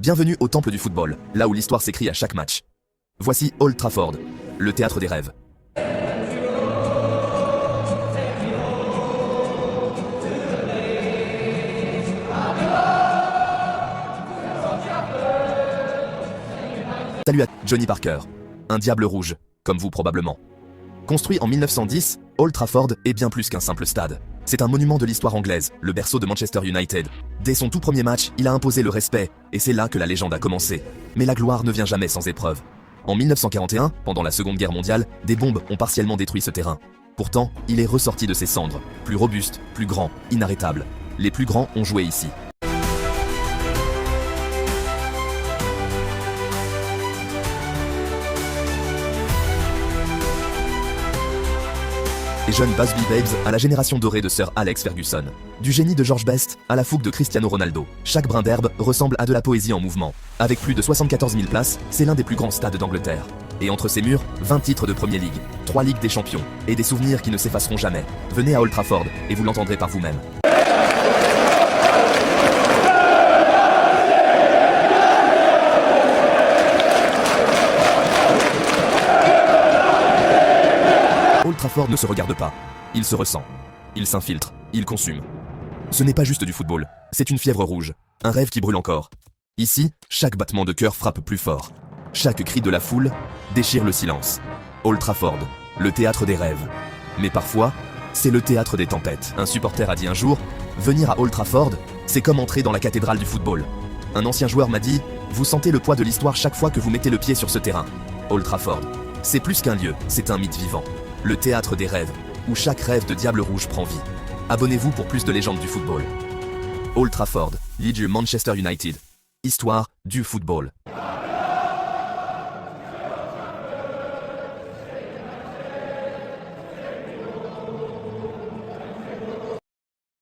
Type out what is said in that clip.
Bienvenue au temple du football, là où l'histoire s'écrit à chaque match. Voici Old Trafford, le théâtre des rêves. Salut à Johnny Parker, un diable rouge, comme vous probablement. Construit en 1910, Old Trafford est bien plus qu'un simple stade. C'est un monument de l'histoire anglaise, le berceau de Manchester United. Dès son tout premier match, il a imposé le respect, et c'est là que la légende a commencé. Mais la gloire ne vient jamais sans épreuve. En 1941, pendant la Seconde Guerre mondiale, des bombes ont partiellement détruit ce terrain. Pourtant, il est ressorti de ses cendres, plus robuste, plus grand, inarrêtable. Les plus grands ont joué ici. Les jeunes Busby Babes à la génération dorée de Sir Alex Ferguson. Du génie de George Best à la fougue de Cristiano Ronaldo. Chaque brin d'herbe ressemble à de la poésie en mouvement. Avec plus de 74 000 places, c'est l'un des plus grands stades d'Angleterre. Et entre ses murs, 20 titres de Premier League, 3 Ligues des Champions, et des souvenirs qui ne s'effaceront jamais. Venez à Old Trafford, et vous l'entendrez par vous-même. Old Trafford ne se regarde pas, il se ressent, il s'infiltre, il consume. Ce n'est pas juste du football, c'est une fièvre rouge, un rêve qui brûle encore. Ici, chaque battement de cœur frappe plus fort. Chaque cri de la foule déchire le silence. Old Trafford, le théâtre des rêves. Mais parfois, c'est le théâtre des tempêtes. Un supporter a dit un jour, venir à Old Trafford, c'est comme entrer dans la cathédrale du football. Un ancien joueur m'a dit, vous sentez le poids de l'histoire chaque fois que vous mettez le pied sur ce terrain. Old Trafford, c'est plus qu'un lieu, c'est un mythe vivant. Le théâtre des rêves, où chaque rêve de diable rouge prend vie. Abonnez-vous pour plus de légendes du football. Old Trafford, Leeds Manchester United. Histoire du football.